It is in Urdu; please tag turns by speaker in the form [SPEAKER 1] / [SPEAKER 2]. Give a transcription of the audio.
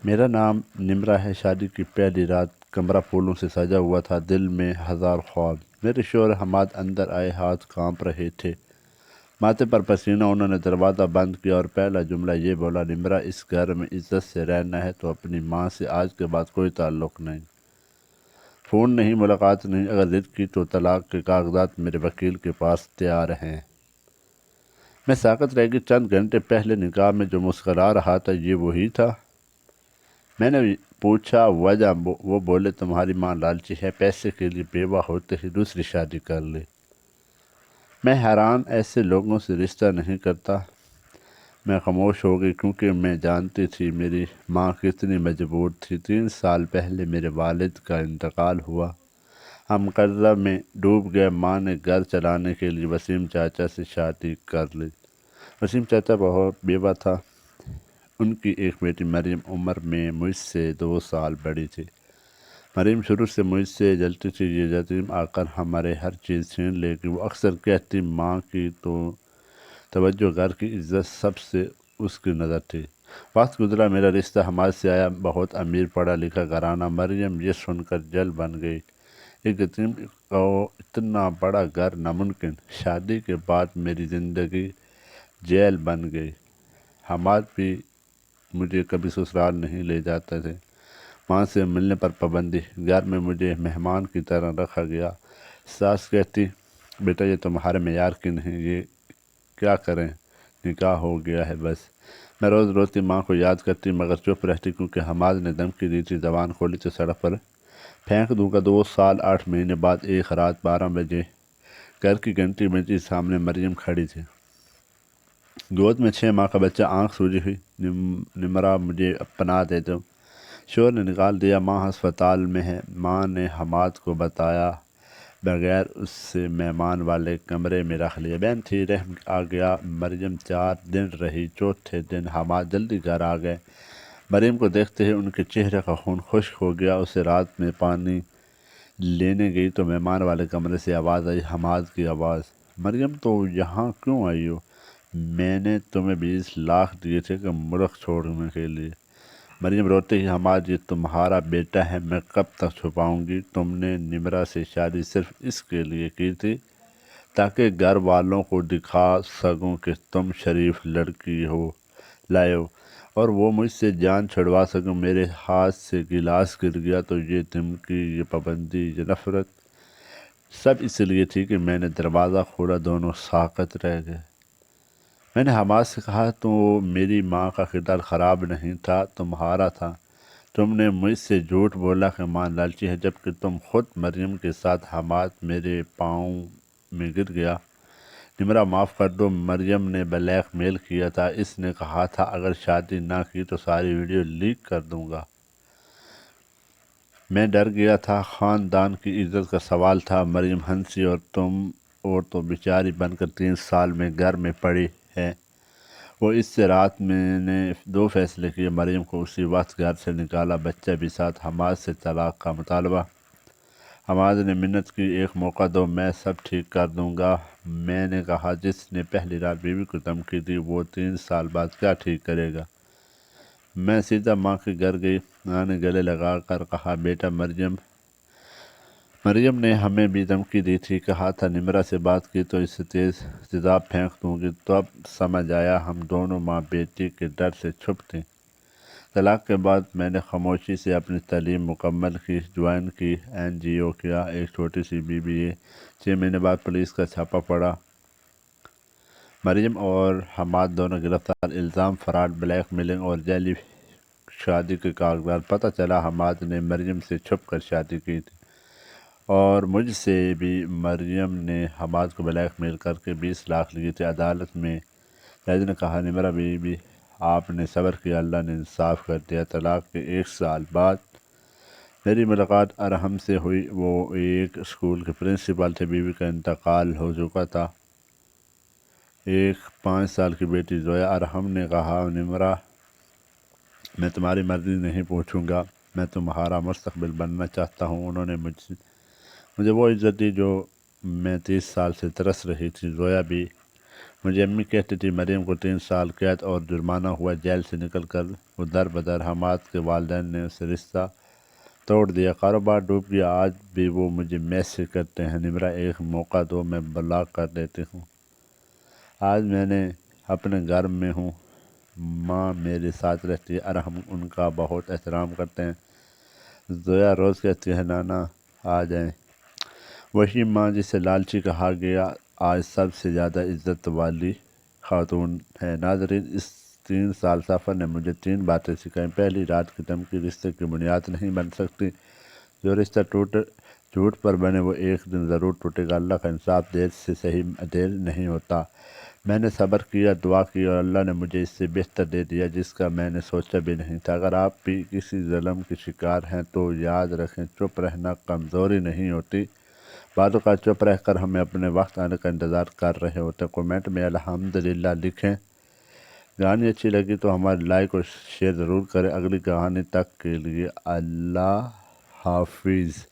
[SPEAKER 1] میرا نام نمرہ ہے۔ شادی کی پہلی رات کمرہ پھولوں سے سجا ہوا تھا، دل میں ہزار خواب۔ میرے شوہر حماد اندر آئے، ہاتھ کانپ رہے تھے، ماتھے پر پسینہ۔ انہوں نے دروازہ بند کیا اور پہلا جملہ یہ بولا، نمرہ، اس گھر میں عزت سے رہنا ہے تو اپنی ماں سے آج کے بعد کوئی تعلق نہیں، فون نہیں، ملاقات نہیں، اگر ضد کی تو طلاق کے کاغذات میرے وکیل کے پاس تیار ہیں۔ میں ساکت رہ گئی۔ چند گھنٹے پہلے نکاح میں جو مسکرا رہا تھا یہ وہی تھا؟ میں نے پوچھا وجہ، وہ بولے تمہاری ماں لالچی ہے، پیسے کے لیے بیوہ ہوتے ہی دوسری شادی کر لی۔ میں حیران، ایسے لوگوں سے رشتہ نہیں کرتا۔ میں خاموش ہو گئی کیونکہ میں جانتی تھی میری ماں کتنی مجبور تھی۔ 3 سال پہلے میرے والد کا انتقال ہوا، ہم قرضہ میں ڈوب گئے۔ ماں نے گھر چلانے کے لیے وسیم چاچا سے شادی کر لی۔ وسیم چاچا بہت بیوہ تھا، ان کی ایک بیٹی مریم عمر میں مجھ سے 2 سال بڑی تھی۔ مریم شروع سے مجھ سے جلتی تھی، یہ یتیم آ کر ہمارے ہر چیز چھین لے گی۔ وہ اکثر کہتی ماں کی تو توجہ، گھر کی عزت سب سے اس کی نظر تھی۔ وقت گزرا، میرا رشتہ حماد سے آیا، بہت امیر پڑھا لکھا گھرانہ۔ مریم یہ سن کر جل بن گئی، ایک یتیم کو اتنا بڑا گھر ناممکن۔ شادی کے بعد میری زندگی جیل بن گئی۔ حماد بھی مجھے کبھی سسرال نہیں لے جاتے تھے، ماں سے ملنے پر پابندی، گھر میں مجھے مہمان کی طرح رکھا گیا۔ ساس کہتی بیٹا یہ تمہارے معیار کی نہیں، یہ کیا کریں، نکاح ہو گیا ہے بس۔ میں روز روتی ماں کو یاد کرتی مگر چپ رہتی کیونکہ حماد نے دھمکی دی تھی، زبان کھولی تو سڑک پر پھینک دوں گا۔ 2 سال 8 مہینے بعد ایک رات 12 بجے گھر کی گھنٹی بجی، سامنے مریم کھڑی تھی، گود میں 6 ماہ کا بچہ، آنکھ سوجی ہوئی۔ نمرہ مجھے پناہ دے دو۔ شوہر نے نکال دیا، ماں ہسپتال میں ہے۔ ماں نے حماد کو بتایا بغیر اس سے مہمان والے کمرے میں رکھ لیا۔ بہن تھی، رحم آ گیا۔ مریم 4 دن رہی، چوتھے دن حماد جلدی گھر آ گئے۔ مریم کو دیکھتے ہی ان کے چہرے کا خون خشک ہو گیا۔ اسے رات میں پانی لینے گئی تو مہمان والے کمرے سے آواز آئی، حماد کی آواز، مریم تو یہاں کیوں آئی ہو؟ میں نے تمہیں 20 لاکھ دیے تھے کہ ملک چھوڑنے کے لیے۔ مریم روتے ہی، حماد یہ تمہارا بیٹا ہے، میں کب تک چھپاؤں گی؟ تم نے نمرہ سے شادی صرف اس کے لیے کی تھی تاکہ گھر والوں کو دکھا سکوں کہ تم شریف لڑکی ہو لائے ہو اور وہ مجھ سے جان چھڑوا سکوں۔ میرے ہاتھ سے گلاس گر گیا تو یہ دھمکی، یہ پابندی، یہ نفرت سب اس لیے تھی کہ میں نے دروازہ کھولا، دونوں ساکت رہ گئے۔ میں نے حماد سے کہا تو میری ماں کا کردار خراب نہیں تھا، تمہارا تھا۔ تم نے مجھ سے جھوٹ بولا کہ ماں لالچی ہے، جبکہ تم خود مریم کے ساتھ۔ حماد میرے پاؤں میں گر گیا، نمرہ معاف کر دو، مریم نے بلیک میل کیا تھا، اس نے کہا تھا اگر شادی نہ کی تو ساری ویڈیو لیک کر دوں گا۔ میں ڈر گیا تھا، خاندان کی عزت کا سوال تھا۔ مریم ہنسی، اور تم اور تو بیچاری بن کر 3 سال میں گھر میں پڑی ہے۔ وہ اس سے رات میں نے 2 فیصلے کیے، مریم کو اسی وقت گھر سے نکالا، بچہ بھی ساتھ، حماد سے طلاق کا مطالبہ۔ حماد نے منت کی، ایک موقع دو، میں سب ٹھیک کر دوں گا۔ میں نے کہا جس نے پہلی رات بیوی کو دھمکی دی وہ 3 سال بعد کیا ٹھیک کرے گا؟ میں سیدھا ماں کے گھر گئی۔ ماں نے گلے لگا کر کہا بیٹا، مریم نے ہمیں بھی دھمکی دی تھی، کہا تھا نمرہ سے بات کی تو اسے تیز تیزاب پھینک دوں گی۔ تب سمجھ آیا ہم دونوں ماں بیٹی کے ڈر سے چھپ تھیں۔ طلاق کے بعد میں نے خاموشی سے اپنی تعلیم مکمل کی، جوائن کی، NGO کیا، ایک چھوٹی سی BBA۔ 6 مہینے بعد پولیس کا چھاپا پڑا، مریم اور حماد دونوں گرفتار، الزام فراڈ، بلیک میلنگ اور جعلی شادی کے کاغذات۔ پتہ چلا حماد نے مریم سے چھپ کر شادی کی تھی اور مجھ سے بھی۔ مریم نے حماد کو بلیک میل کر کے 20 لاکھ لیے تھے۔ عدالت میں جج نے کہا نمرہ بی بی آپ نے صبر کیا، اللہ نے انصاف کر دیا۔ طلاق کے 1 سال بعد میری ملاقات ارحم سے ہوئی، وہ ایک اسکول کے پرنسپل تھے، بیوی کا انتقال ہو چکا تھا، ایک 5 سال کی بیٹی زویا۔ ارحم نے کہا نمرہ میں تمہاری مرضی نہیں پوچھوں گا، میں تمہارا مستقبل بننا چاہتا ہوں۔ انہوں نے مجھے وہ عزت دی جو میں 30 سال سے ترس رہی تھی۔ زویا بھی مجھے امی کہتی تھی۔ مریم کو 3 سال قید اور جرمانہ ہوا، جیل سے نکل کر وہ در بدر حماد کے والدین نے اسے رشتہ توڑ دیا، کاروبار ڈوب گیا۔ آج بھی وہ مجھے میسج کرتے ہیں، نمرا ایک موقع دو میں بلاک کر دیتی ہوں۔ آج میں نے اپنے گھر میں ہوں، ماں میرے ساتھ رہتی ہے اور ہم ان کا بہت احترام کرتے ہیں۔ زویا روز کہتی ہے نانا آ جائیں۔ وہی ماں جسے لالچی کہا گیا آج سب سے زیادہ عزت والی خاتون ہے۔ ناظرین، اس 3 سال سفر نے مجھے 3 باتیں سکھائیں۔ پہلی، رات کی دھمکی رشتے کی بنیاد نہیں بن سکتی۔ جو رشتہ جھوٹ پر بنے وہ ایک دن ضرور ٹوٹے گا۔ اللہ کا انصاف دیر سے صحیح دیر نہیں ہوتا۔ میں نے صبر کیا، دعا کی اور اللہ نے مجھے اس سے بہتر دے دیا جس کا میں نے سوچا بھی نہیں تھا۔ اگر آپ بھی کسی ظلم کی شکار ہیں تو یاد رکھیں، چپ رہنا کمزوری نہیں ہوتی، بعض اوقات چپ رہ کر ہمیں اپنے وقت آنے کا انتظار کر رہے ہوتے ہیں۔ کومنٹ میں الحمدللہ لکھیں۔ کہانی اچھی لگی تو ہمارے لائک اور شیئر ضرور کریں۔ اگلی کہانی تک کے لیے اللہ حافظ۔